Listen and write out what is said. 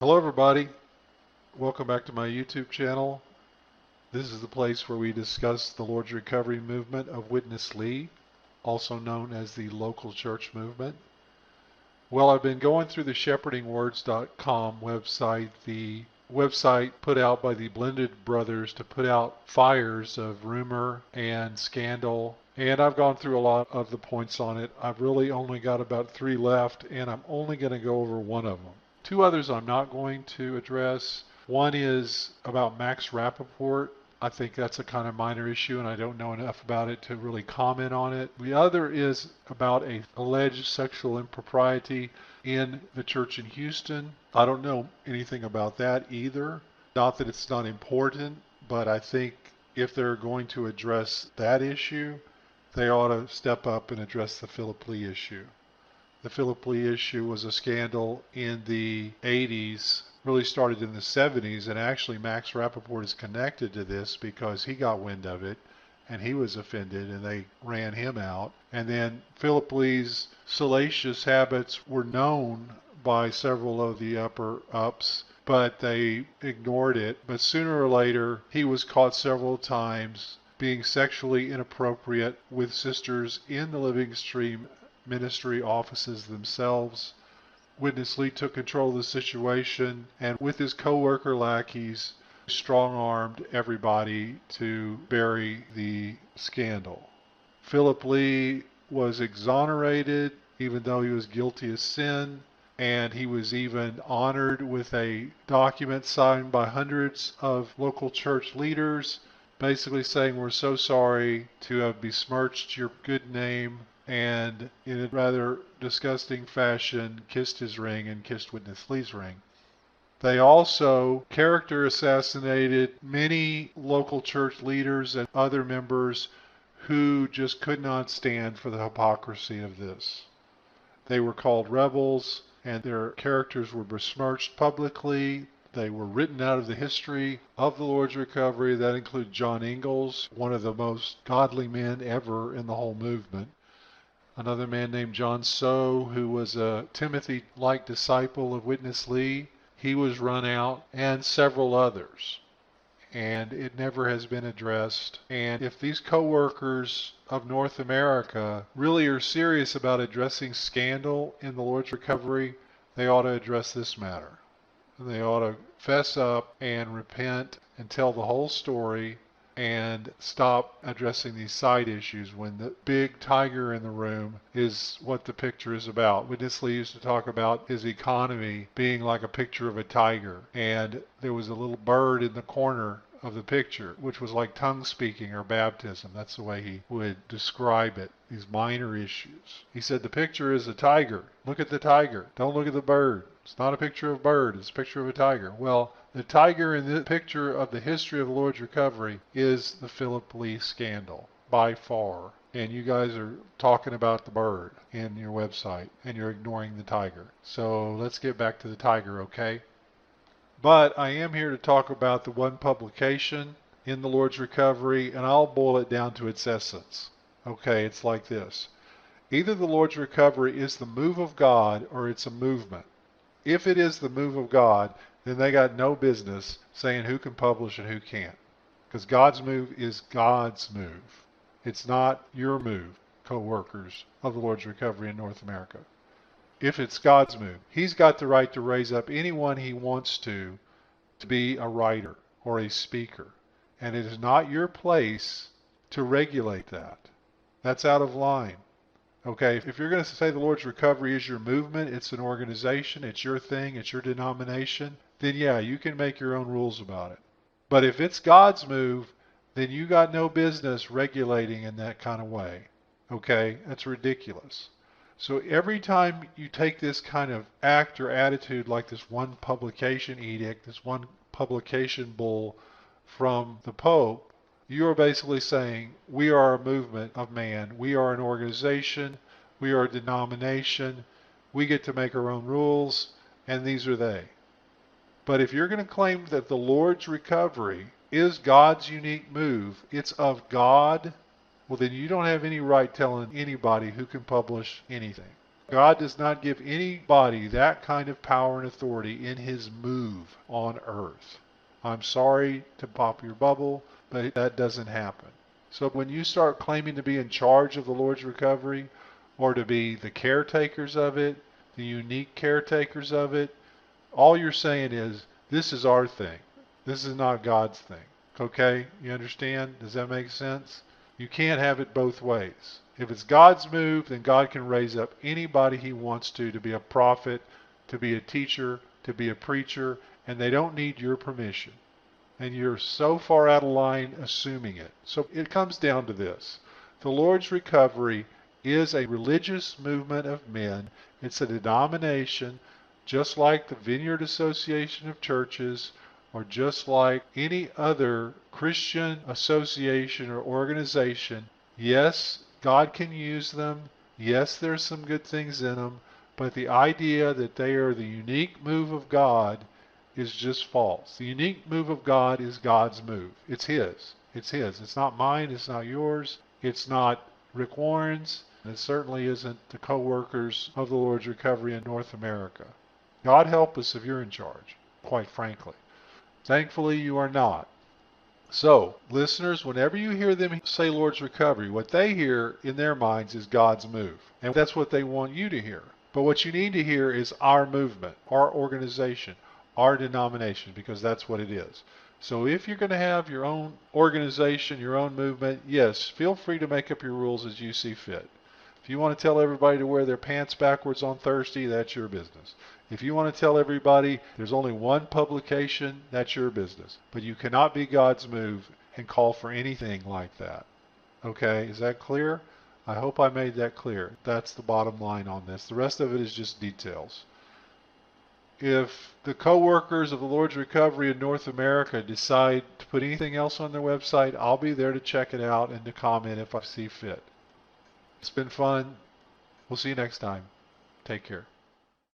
Hello everybody, welcome back to my YouTube channel. This is the place where we discuss the Lord's Recovery movement of Witness Lee, also known as the local church movement. Well, I've been going through the shepherdingwords.com website, the website put out by the Blended Brothers to put out fires of rumor and scandal, and I've gone through a lot of the points on it. I've really only got about 3 left, and I'm only going to go over one of them. 2 others I'm not going to address. One is about Max Rappaport. I think that's a kind of minor issue, and I don't know enough about it to really comment on it. The other is about a alleged sexual impropriety in the church in Houston. I don't know anything about that either. Not that it's not important, but I think if they're going to address that issue, they ought to step up and address the Philip Lee issue. The Philip Lee issue was a scandal in the 80s, really started in the 70s, and actually Max Rappaport is connected to this because he got wind of it and he was offended and they ran him out. And then Philip Lee's salacious habits were known by several of the upper ups, but they ignored it. But sooner or later, he was caught several times being sexually inappropriate with sisters in the Living Stream ministry offices themselves. Witness Lee took control of the situation and with his co-worker lackeys strong-armed everybody to bury the scandal. Philip Lee was exonerated even though he was guilty of sin, and he was even honored with a document signed by hundreds of local church leaders basically saying we're so sorry to have besmirched your good name, and in a rather disgusting fashion kissed his ring and kissed Witness Lee's ring. They also character assassinated many local church leaders and other members who just could not stand for the hypocrisy of this. They were called rebels, and their characters were besmirched publicly. They were written out of the history of the Lord's Recovery. That includes John Ingalls, one of the most godly men ever in the whole movement. Another man named John Soe, who was a Timothy-like disciple of Witness Lee, he was run out, and several others. And it never has been addressed. And if these co-workers of North America really are serious about addressing scandal in the Lord's Recovery, they ought to address this matter. They ought to fess up and repent and tell the whole story and stop addressing these side issues when the big tiger in the room is what the picture is about. Witness Lee used to talk about his economy being like a picture of a tiger, and there was a little bird in the corner of the picture, which was like tongue speaking or baptism. That's the way he would describe it, these minor issues. He said the picture is a tiger. Look at the tiger. Don't look at the bird. It's not a picture of a bird. It's a picture of a tiger. Well, the tiger in the picture of the history of the Lord's Recovery is the Philip Lee scandal, by far. And you guys are talking about the bird in your website, and you're ignoring the tiger. So let's get back to the tiger, okay? But I am here to talk about the one publication in the Lord's Recovery, and I'll boil it down to its essence. Okay, it's like this. Either the Lord's Recovery is the move of God or it's a movement. If it is the move of God, then they got no business saying who can publish and who can't. Because God's move is God's move. It's not your move, co-workers of the Lord's Recovery in North America. If it's God's move, He's got the right to raise up anyone He wants to be a writer or a speaker. And it is not your place to regulate that. That's out of line. Okay, if you're going to say the Lord's Recovery is your movement, it's an organization, it's your thing, it's your denomination, then yeah, you can make your own rules about it. But if it's God's move, then you got no business regulating in that kind of way. Okay, that's ridiculous. So every time you take this kind of act or attitude like this one publication edict, this one publication bull from the Pope, you are basically saying we are a movement of man, we are an organization, we are a denomination, we get to make our own rules, and these are they. But if you're going to claim that the Lord's Recovery is God's unique move, it's of God, well then you don't have any right telling anybody who can publish anything. God does not give anybody that kind of power and authority in his move on earth. I'm sorry to pop your bubble, but that doesn't happen. So when you start claiming to be in charge of the Lord's recovery, or to be the caretakers of it, the unique caretakers of it, all you're saying is, this is our thing. This is not God's thing. Okay? You understand? Does that make sense? You can't have it both ways. If it's God's move, then God can raise up anybody he wants to be a prophet, to be a teacher, to be a preacher, and they don't need your permission. And you're so far out of line assuming it. So it comes down to this. The Lord's recovery is a religious movement of men. It's a denomination, just like the Vineyard Association of Churches, or just like any other Christian association or organization. Yes, God can use them. Yes, there's some good things in them. But the idea that they are the unique move of God is just false. The unique move of God is God's move. It's His. It's His. It's not mine. It's not yours. It's not Rick Warren's. And it certainly isn't the co-workers of the Lord's Recovery in North America. God help us if you're in charge, quite frankly. Thankfully, you are not. So, listeners, whenever you hear them say Lord's Recovery, what they hear in their minds is God's move. And that's what they want you to hear. But what you need to hear is our movement, our organization, our denomination, because that's what it is. So if you're going to have your own organization, your own movement, yes, feel free to make up your rules as you see fit. If you want to tell everybody to wear their pants backwards on Thursday, that's your business. If you want to tell everybody there's only one publication, that's your business. But you cannot be God's move and call for anything like that. Okay, is that clear? I hope I made that clear. That's the bottom line on this. The rest of it is just details. If the co-workers of the Lord's Recovery in North America decide to put anything else on their website, I'll be there to check it out and to comment if I see fit. It's been fun. We'll see you next time. Take care.